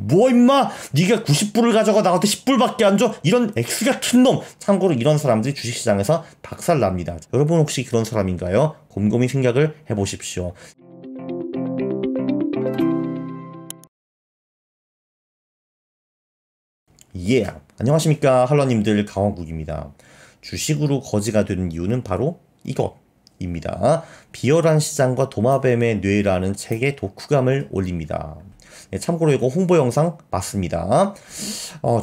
뭐 임마 네가 90불을 가져가 나한테 10불밖에 안 줘? 이런 X 같은 놈. 참고로 이런 사람들이 주식시장에서 박살납니다. 여러분 혹시 그런 사람인가요? 곰곰이 생각을 해보십시오. 안녕하십니까 할러님들, 강원국입니다. 주식으로 거지가 되는 이유는 바로 이것입니다. 비열한 시장과 도마뱀의 뇌라는 책에 독후감을 올립니다. 참고로 이거 홍보 영상 맞습니다.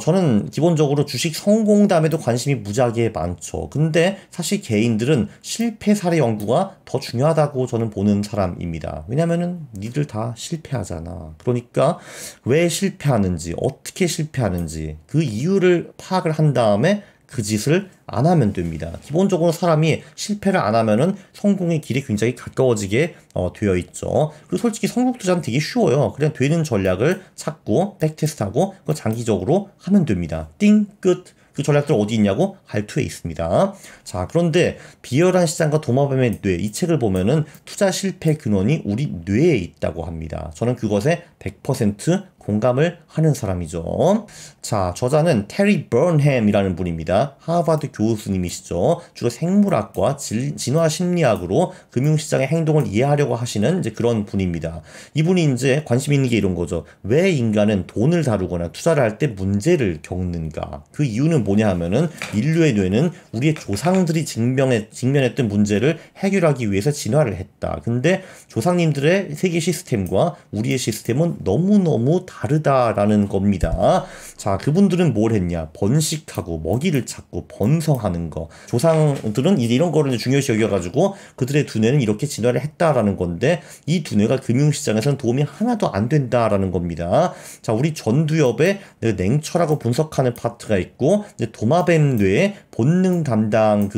저는 기본적으로 주식 성공담에도 관심이 무지하게 많죠. 근데 사실 개인들은 실패 사례 연구가 더 중요하다고 저는 보는 사람입니다. 왜냐면은 니들 다 실패하잖아. 그러니까 왜 실패하는지, 어떻게 실패하는지 그 이유를 파악을 한 다음에 그 짓을 안 하면 됩니다. 기본적으로 사람이 실패를 안 하면은 성공의 길이 굉장히 가까워지게 되어 있죠. 그리고 솔직히 성공 투자는 되게 쉬워요. 그냥 되는 전략을 찾고 백테스트하고 그거 장기적으로 하면 됩니다. 띵 끝. 그 전략들 어디 있냐고? 할투에 있습니다. 자, 그런데 비열한 시장과 도마뱀의 뇌, 이 책을 보면은 투자 실패 근원이 우리 뇌에 있다고 합니다. 저는 그것에 100% 공감을 하는 사람이죠. 자, 저자는 테리 버햄이라는 분입니다. 하버드 교수님이시죠. 주로 생물학과 진화심리학으로 금융시장의 행동을 이해하려고 하시는 이제 그런 분입니다. 이분이 이제 관심 있는 게 이런 거죠. 왜 인간은 돈을 다루거나 투자를 할 때 문제를 겪는가? 그 이유는 뭐냐 하면은 인류의 뇌는 우리의 조상들이 직면했던 문제를 해결하기 위해서 진화를 했다. 근데 조상님들의 세계 시스템과 우리의 시스템은 너무너무 다르다라는 겁니다. 자, 그분들은 뭘 했냐? 번식하고 먹이를 찾고 번성하는 거. 조상들은 이런 거를 중요시 여겨가지고 그들의 두뇌는 이렇게 진화를 했다라는 건데 이 두뇌가 금융시장에서는 도움이 하나도 안 된다라는 겁니다. 자, 우리 전두엽에 냉철하고 분석하는 파트가 있고 도마뱀 뇌에 본능 담당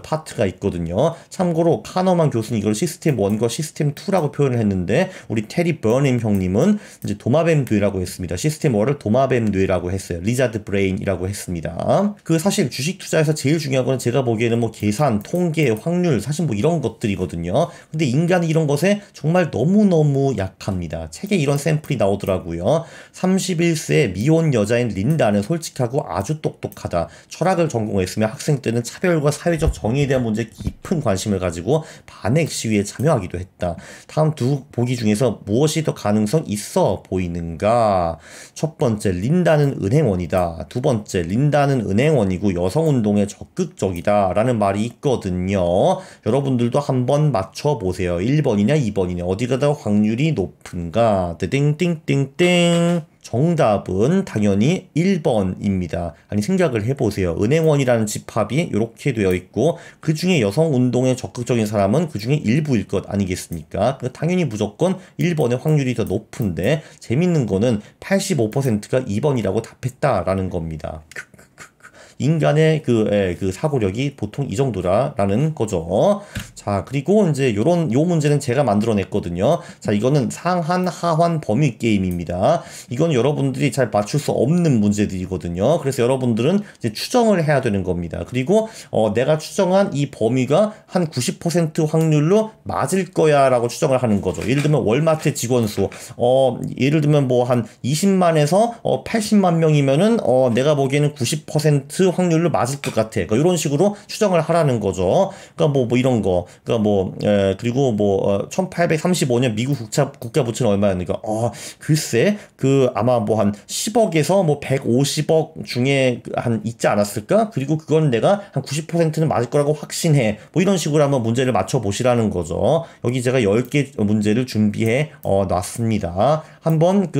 파트가 있거든요. 참고로 카너만 교수는 이걸 시스템 1과 시스템 2라고 표현을 했는데 우리 테리 버햄 형님은 이제 도마뱀 뇌라고 했습니다. 시스템 1을 도마뱀 뇌라고 했어요. 리자드 브레인이라고 했습니다. 사실 주식 투자에서 제일 중요한 건 제가 보기에는 뭐 계산, 통계, 확률, 사실 뭐 이런 것들이거든요. 근데 인간이 이런 것에 정말 너무너무 약합니다. 책에 이런 샘플이 나오더라고요. 31세 미혼 여자인 린다는 솔직하고 아주 똑똑하다. 철학을 전공했으며 학생 때는 차별과 사회적 정의에 대한 문제에 깊은 관심을 가지고 반핵 시위에 참여하기도 했다. 다음 두 보기 중에서 무엇이 더 가능성 있어 보이는가? 첫 번째, 린다는 은행원이다. 두 번째, 린다는 은행원이고 여성운동에 적극적이다 라는 말이 있거든요. 여러분들도 한번 맞춰보세요. 1번이냐 2번이냐 어디가 더 확률이 높은가? 띵띵띵띵. 정답은 당연히 1번입니다. 아니 생각을 해보세요. 은행원이라는 집합이 이렇게 되어 있고 그 중에 여성운동에 적극적인 사람은 그 중에 일부일 것 아니겠습니까? 당연히 무조건 1번의 확률이 더 높은데 재밌는 거는 85%가 2번이라고 답했다라는 겁니다. 인간의 그 사고력이 보통 이 정도라는 거죠. 자, 그리고 이제 요 문제는 제가 만들어냈거든요. 자, 이거는 상한, 하환, 범위 게임입니다. 이건 여러분들이 잘 맞출 수 없는 문제들이거든요. 그래서 여러분들은 이제 추정을 해야 되는 겁니다. 그리고 내가 추정한 이 범위가 한 90% 확률로 맞을 거야 라고 추정을 하는 거죠. 예를 들면 월마트 직원 수, 예를 들면 뭐 한 20만에서 80만 명이면은 내가 보기에는 90% 확률로 맞을 것 같아. 그러니까 이런 식으로 추정을 하라는 거죠. 그러니까 뭐 이런 거. 그러니까 그리고 1835년 미국 국가 부채는 얼마였는가? 글쎄, 아마 뭐 한 10억에서 뭐 150억 중에 한 있지 않았을까? 그리고 그건 내가 한 90%는 맞을 거라고 확신해. 뭐 이런 식으로 한번 문제를 맞춰 보시라는 거죠. 여기 제가 10개 문제를 준비해 놨습니다. 한번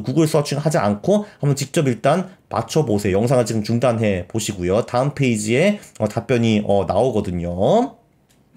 구글 서칭 하지 않고 한번 직접 일단 맞춰보세요. 영상을 지금 중단해 보시고요. 다음 페이지에 답변이 나오거든요.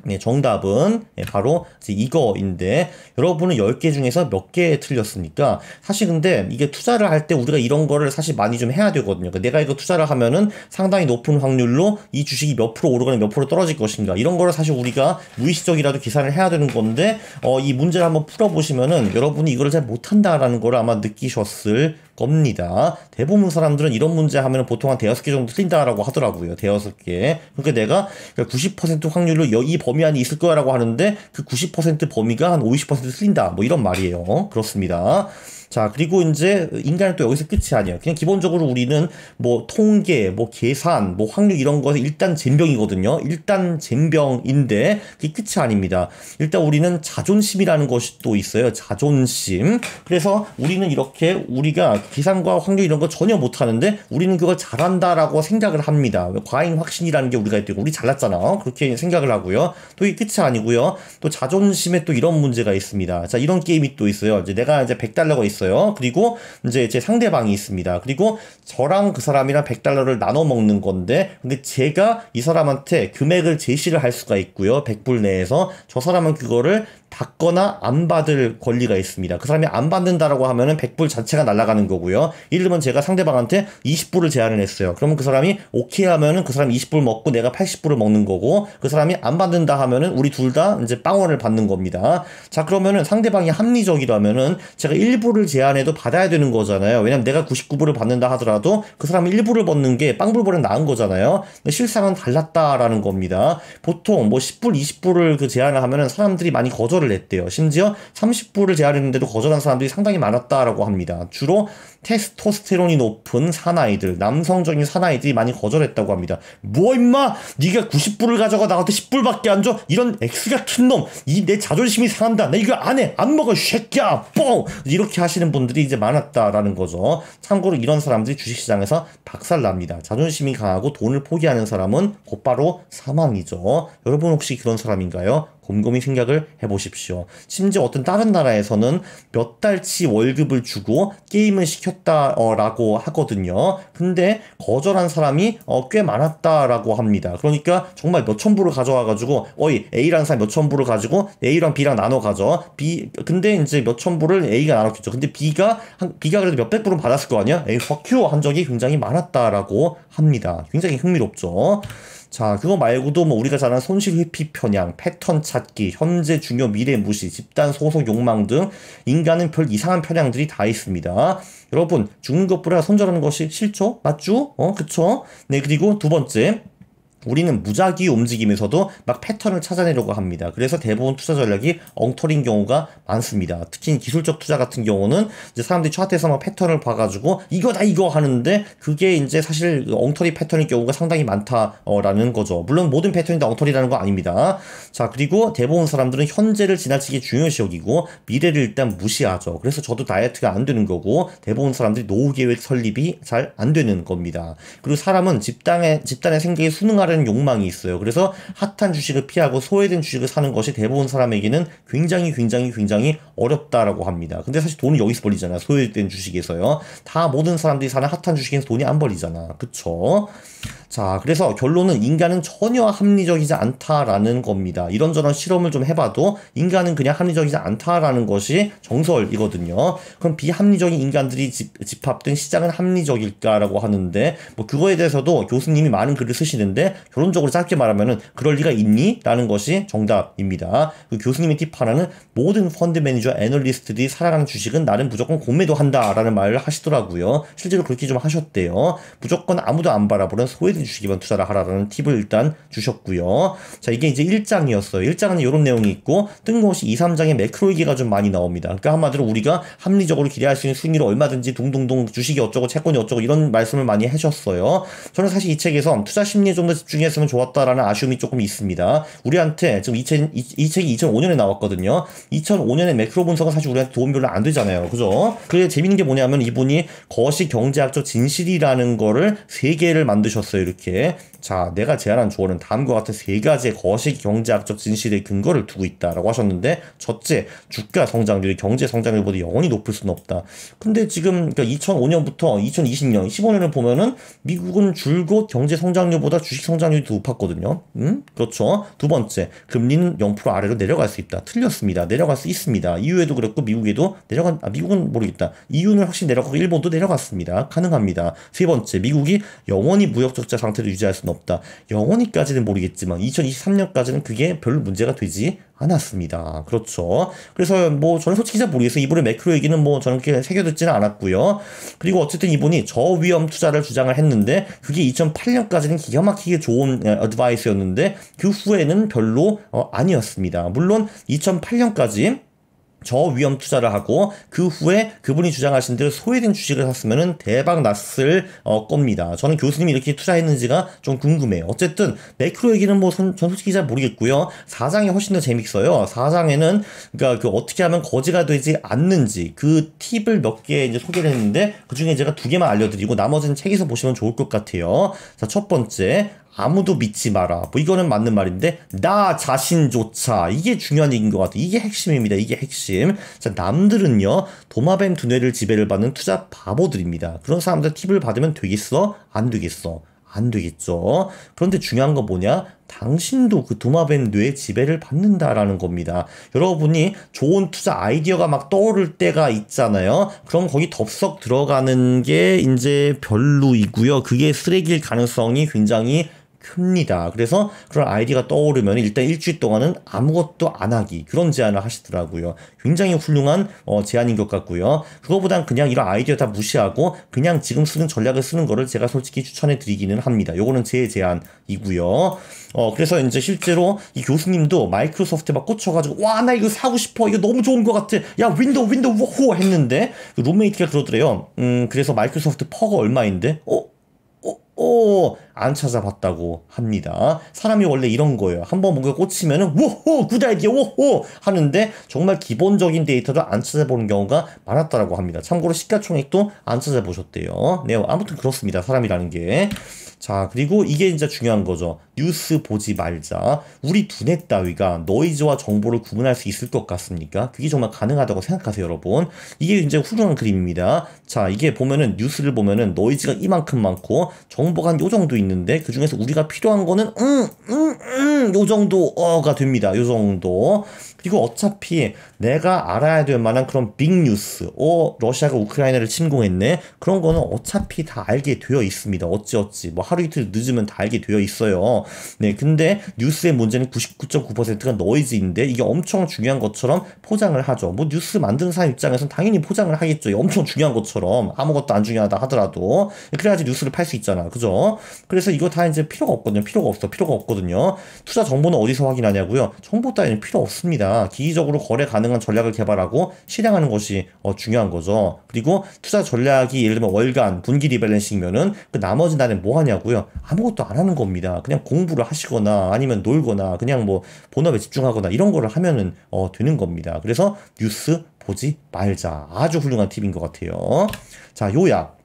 네, 정답은 바로 이거인데 여러분은 10개 중에서 몇 개 틀렸습니까? 사실 근데 이게 투자를 할 때 우리가 이런 거를 사실 많이 좀 해야 되거든요. 그러니까 내가 이거 투자를 하면은 상당히 높은 확률로 이 주식이 몇 프로 오르거나 몇 프로 떨어질 것인가 이런 거를 사실 우리가 무의식적이라도 계산을 해야 되는 건데 이 문제를 한번 풀어보시면은 여러분이 이거를 잘 못한다라는 걸 아마 느끼셨을 겁니다. 대부분 사람들은 이런 문제 하면 보통 한 5개 정도 틀린다라고 하더라고요. 5개. 그러니까 내가 90% 확률로 이 범위 안에 있을 거라고 하는데 그 90% 범위가 한 50% 틀린다. 뭐 이런 말이에요. 그렇습니다. 자, 그리고 이제 인간은 또 여기서 끝이 아니에요. 그냥 기본적으로 우리는 뭐 통계, 뭐 계산, 뭐 확률 이런 거에서 일단 젬병이거든요. 일단 젬병인데 그게 끝이 아닙니다. 일단 우리는 자존심이라는 것이 또 있어요. 자존심. 그래서 우리는 이렇게 우리가 계산과 확률 이런 거 전혀 못하는데 우리는 그걸 잘한다라고 생각을 합니다. 과잉 확신이라는 게 우리가 있고 우리 잘났잖아. 그렇게 생각을 하고요. 또 이게 끝이 아니고요. 또 자존심에 또 이런 문제가 있습니다. 자, 이런 게임이 또 있어요. 이제 내가 이제 100달러가 있어요. 그리고 이제 제 상대방이 있습니다. 그리고 저랑 그 사람이랑 100달러를 나눠 먹는 건데 근데 제가 이 사람한테 금액을 제시를 할 수가 있고요. 100불 내에서 저 사람은 그거를 받거나 안 받을 권리가 있습니다. 그 사람이 안 받는다라고 하면은 100불 자체가 날아가는 거고요. 예를 들면 제가 상대방한테 20불을 제안을 했어요. 그러면 그 사람이 오케이 하면은 그 사람이 20불 먹고 내가 80불을 먹는 거고 그 사람이 안 받는다 하면은 우리 둘 다 이제 빵원을 받는 겁니다. 자, 그러면은 상대방이 합리적이라면은 제가 1불을 제안해도 받아야 되는 거잖아요. 왜냐면 내가 99불을 받는다 하더라도 그 사람이 1불을 받는 게 빵불보다 나은 거잖아요. 근데 실상은 달랐다라는 겁니다. 보통 뭐 10불, 20불을 그 제안을 하면은 사람들이 많이 거절을 했대요. 심지어 30불을 제안했는데도 거절한 사람들이 상당히 많았다라고 합니다. 주로 테스토스테론이 높은 사나이들, 남성적인 사나이들이 많이 거절했다고 합니다. 뭐 임마! 네가 90불을 가져가 나한테 10불밖에 안 줘? 이런 X 같은 놈! 이 내 자존심이 상한다! 나 이거 안 해! 안 먹어! 쉐끼야! 뽕! 이렇게 하시는 분들이 이제 많았다라는 거죠. 참고로 이런 사람들이 주식시장에서 박살납니다. 자존심이 강하고 돈을 포기하는 사람은 곧바로 사망이죠. 여러분 혹시 그런 사람인가요? 곰곰이 생각을 해보십시오. 심지어 어떤 다른 나라에서는 몇 달치 월급을 주고 게임을 시켰다라고 하거든요. 근데 거절한 사람이 꽤 많았다라고 합니다. 그러니까 정말 몇천 불을 가져와가지고 어이 A라는 사람이 몇천 불을 가지고 A랑 B랑 나눠 가져. 근데 이제 몇천 불을 A가 나눴겠죠. 근데 B가 그래도 몇백 불은 받았을 거 아니야? 에이 fuck you 한 적이 굉장히 많았다라고 합니다. 굉장히 흥미롭죠. 자, 그거 말고도 뭐 우리가 잘 아는 손실 회피 편향, 패턴 찾기, 현재 중요 미래 무시, 집단 소속 욕망 등 인간은 별 이상한 편향들이 다 있습니다. 여러분, 죽는 것보다 손절하는 것이 싫죠? 맞죠? 그쵸? 네, 그리고 두 번째. 우리는 무작위 움직임에서도 막 패턴을 찾아내려고 합니다. 그래서 대부분 투자 전략이 엉터리인 경우가 많습니다. 특히 기술적 투자 같은 경우는 이제 사람들이 차트에서 막 패턴을 봐가지고 이거다 이거 하는데 그게 이제 사실 엉터리 패턴일 경우가 상당히 많다라는 거죠. 물론 모든 패턴이 다 엉터리라는 거 아닙니다. 자, 그리고 대부분 사람들은 현재를 지나치게 중요시 여기고 미래를 일단 무시하죠. 그래서 저도 다이어트가 안 되는 거고 대부분 사람들이 노후 계획 설립이 잘 안 되는 겁니다. 그리고 사람은 집단의 생계에 순응하려는 욕망이 있어요. 그래서 핫한 주식을 피하고 소외된 주식을 사는 것이 대부분 사람에게는 굉장히 어렵다라고 합니다. 근데 사실 돈은 여기서 벌리잖아요. 소외된 주식에서요. 다 모든 사람들이 사는 핫한 주식에서 돈이 안 벌리잖아. 그쵸? 자, 그래서 결론은 인간은 전혀 합리적이지 않다라는 겁니다. 이런저런 실험을 좀 해봐도 인간은 그냥 합리적이지 않다라는 것이 정설이거든요. 그럼 비합리적인 인간들이 집합된 시장은 합리적일까라고 하는데 뭐 그거에 대해서도 교수님이 많은 글을 쓰시는데 결론적으로 짧게 말하면은 그럴 리가 있니? 라는 것이 정답입니다. 그 교수님의 팁 하나는 모든 펀드 매니저 애널리스트들이 살아가는 주식은 나는 무조건 공매도 한다라는 말을 하시더라고요. 실제로 그렇게 좀 하셨대요. 무조건 아무도 안 바라보는 소외된 주식에만 투자를 하라라는 팁을 일단 주셨고요. 자, 이게 이제 1장이었어요. 1장은 이런 내용이 있고 뜬금없이 2, 3장에 매크로 얘기가 좀 많이 나옵니다. 그러니까 한마디로 우리가 합리적으로 기대할 수 있는 수익률을 얼마든지 둥둥둥 주식이 어쩌고 채권이 어쩌고 이런 말씀을 많이 해주셨어요. 저는 사실 이 책에서 투자 심리에 좀 더 집중했으면 좋았다라는 아쉬움이 조금 있습니다. 우리한테 지금 이 책이 2005년에 나왔거든요. 2005년에 매크로 분석은 사실 우리한테 도움 별로 안 되잖아요. 그죠? 그게 재밌는 게 뭐냐면 이분이 거시 경제학적 진실이라는 거를 3개를 만드셨어요. 이렇게. 자, 내가 제안한 조언은 다음과 같은 3가지의 거시 경제학적 진실의 근거를 두고 있다라고 하셨는데 첫째, 주가 성장률이 경제 성장률보다 영원히 높을 수는 없다. 근데 지금 그러니까 2005년부터 2020년, 15년을 보면은 미국은 줄곧 경제 성장률보다 주식 성장률이 더 높았거든요. 그렇죠. 두 번째, 금리는 0% 아래로 내려갈 수 있다. 틀렸습니다. 내려갈 수 있습니다. EU에도 그랬고 미국에도 미국은 모르겠다. EU는 확실히 내려가고 일본도 내려갔습니다. 가능합니다. 세 번째, 미국이 영원히 무역 적자 상태를 유지할 수는 없다. 영원히까지는 모르겠지만 2023년까지는 그게 별 문제가 되지 않았습니다. 그렇죠. 그래서 뭐 저는 솔직히 잘 모르겠어요. 이분의 매크로 얘기는 뭐 저는 그렇게 새겨듣지는 않았고요. 그리고 어쨌든 이분이 저위험 투자를 주장을 했는데 그게 2008년까지는 기가 막히게 좋은 어드바이스였는데 그 후에는 별로 아니었습니다. 물론 2008년까지 저위험 투자를 하고 그 후에 그분이 주장하신 대로 소외된 주식을 샀으면은 대박 났을 겁니다. 저는 교수님이 이렇게 투자했는지가 좀 궁금해요. 어쨌든 매크로 얘기는 뭐 전 솔직히 잘 모르겠고요. 4장이 훨씬 더 재밌어요. 4장에는 그러니까 그 어떻게 하면 거지가 되지 않는지 그 팁을 몇 개 이제 소개를 했는데 그 중에 제가 2개만 알려드리고 나머지는 책에서 보시면 좋을 것 같아요. 자, 첫 번째. 아무도 믿지 마라. 뭐 이거는 맞는 말인데 나 자신조차 이게 중요한 얘기인 것 같아요. 이게 핵심입니다. 이게 핵심. 자, 남들은요 도마뱀 두뇌를 지배를 받는 투자 바보들입니다. 그런 사람들 팁을 받으면 되겠어? 안 되겠어? 안 되겠죠. 그런데 중요한 건 뭐냐? 당신도 그 도마뱀 뇌의 지배를 받는다라는 겁니다. 여러분이 좋은 투자 아이디어가 막 떠오를 때가 있잖아요. 그럼 거기 덥석 들어가는 게 이제 별로이고요. 그게 쓰레기일 가능성이 굉장히 큽니다. 그래서 그런 아이디어가 떠오르면 일단 일주일 동안은 아무것도 안 하기 그런 제안을 하시더라고요. 굉장히 훌륭한 제안인 것 같고요. 그거보단 그냥 이런 아이디어 다 무시하고 그냥 지금 쓰는 전략을 쓰는 거를 제가 솔직히 추천해 드리기는 합니다. 요거는 제 제안이고요. 그래서 이제 실제로 이 교수님도 마이크로소프트에 막 꽂혀가지고 와 나 이거 사고 싶어 이거 너무 좋은 것 같아 야 윈도우 워호 했는데 그 룸메이트가 그러더래요. 그래서 마이크로소프트 퍼가 얼마인데 안 찾아봤다고 합니다. 사람이 원래 이런 거예요. 한번 뭔가 꽂히면은 워호 굿 아이디어 워호 하는데 정말 기본적인 데이터를 안 찾아보는 경우가 많았다고 합니다. 참고로 시가총액도 안 찾아보셨대요. 네, 아무튼 그렇습니다. 사람이라는 게. 자, 그리고 이게 진짜 중요한 거죠. 뉴스 보지 말자. 우리 두뇌 따위가 노이즈와 정보를 구분할 수 있을 것 같습니까? 그게 정말 가능하다고 생각하세요, 여러분. 이게 굉장히 훌륭한 그림입니다. 자, 이게 보면은 뉴스를 보면은 노이즈가 이만큼 많고 정보가 한 요 정도 있는데 그 중에서 우리가 필요한 거는 요 정도가 됩니다. 요 정도. 그리고 어차피 내가 알아야 될 만한 그런 빅뉴스, 러시아가 우크라이나를 침공했네. 그런 거는 어차피 다 알게 되어 있습니다. 어찌 뭐 하루 이틀 늦으면 다 알게 되어 있어요. 네, 근데 뉴스의 문제는 99.9%가 노이즈인데 이게 엄청 중요한 것처럼 포장을 하죠. 뭐 뉴스 만드는 사람 입장에서는 당연히 포장을 하겠죠. 엄청 중요한 것처럼 아무것도 안 중요하다 하더라도 그래야지 뉴스를 팔 수 있잖아. 그죠? 그래서 이거 다 이제 필요가 없거든요. 필요가 없거든요. 투자 정보는 어디서 확인하냐고요? 정보 따위는 필요 없습니다. 기기적으로 거래 가능한 전략을 개발하고 실행하는 것이 중요한 거죠. 그리고 투자 전략이 예를 들면 월간, 분기 리밸런싱이면은 그 나머지 날엔 뭐 하냐고요? 아무것도 안 하는 겁니다. 그냥 공부를 하시거나 아니면 놀거나 그냥 뭐 본업에 집중하거나 이런 거를 하면은 되는 겁니다. 그래서 뉴스 보지 말자. 아주 훌륭한 팁인 것 같아요. 자, 요약.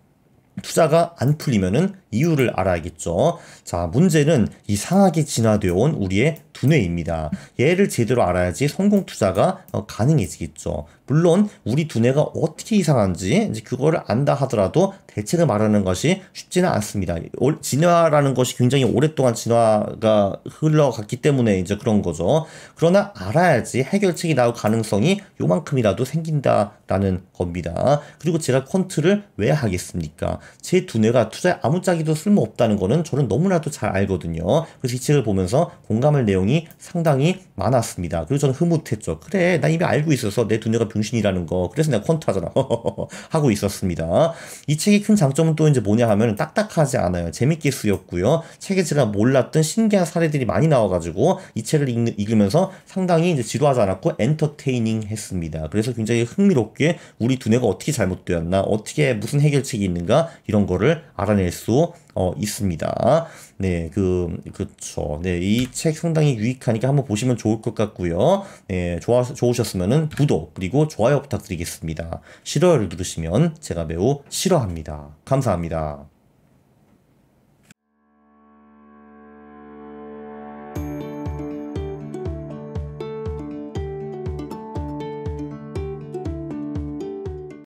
투자가 안 풀리면은 이유를 알아야겠죠. 자, 문제는 이상하게 진화되어 온 우리의 두뇌입니다. 얘를 제대로 알아야지 성공 투자가 가능해지겠죠. 물론 우리 두뇌가 어떻게 이상한지 이제 그거를 안다 하더라도 대책을 말하는 것이 쉽지는 않습니다. 진화라는 것이 굉장히 오랫동안 진화가 흘러갔기 때문에 이제 그런 거죠. 그러나 알아야지 해결책이 나올 가능성이 요만큼이라도 생긴다라는 겁니다. 그리고 제가 퀀트를 왜 하겠습니까? 제 두뇌가 투자에 아무짝에도 쓸모없다는 거는 저는 너무나도 잘 알거든요. 그래서 이 책을 보면서 공감할 내용이 상당히 많았습니다. 그리고 저는 흐뭇했죠. 그래, 나 이미 알고 있어서 내 두뇌가 병신이라는 거. 그래서 내가 퀀트 하잖아. 하고 있었습니다. 이 책의 큰 장점은 또 이제 뭐냐 하면 딱딱하지 않아요. 재밌게 쓰였고요. 책에 제가 몰랐던 신기한 사례들이 많이 나와가지고 이 책을 읽으면서 상당히 이제 지루하지 않았고 엔터테이닝 했습니다. 그래서 굉장히 흥미롭게 우리 두뇌가 어떻게 잘못되었나, 어떻게 무슨 해결책이 있는가 이런 거를 알아낼 수 있습니다. 네, 그쵸. 네, 이 책 상당히 유익하니까 한번 보시면 좋을 것 같고요. 네, 좋으셨으면은 구독, 그리고 좋아요 부탁드리겠습니다. 싫어요를 누르시면 제가 매우 싫어합니다. 감사합니다.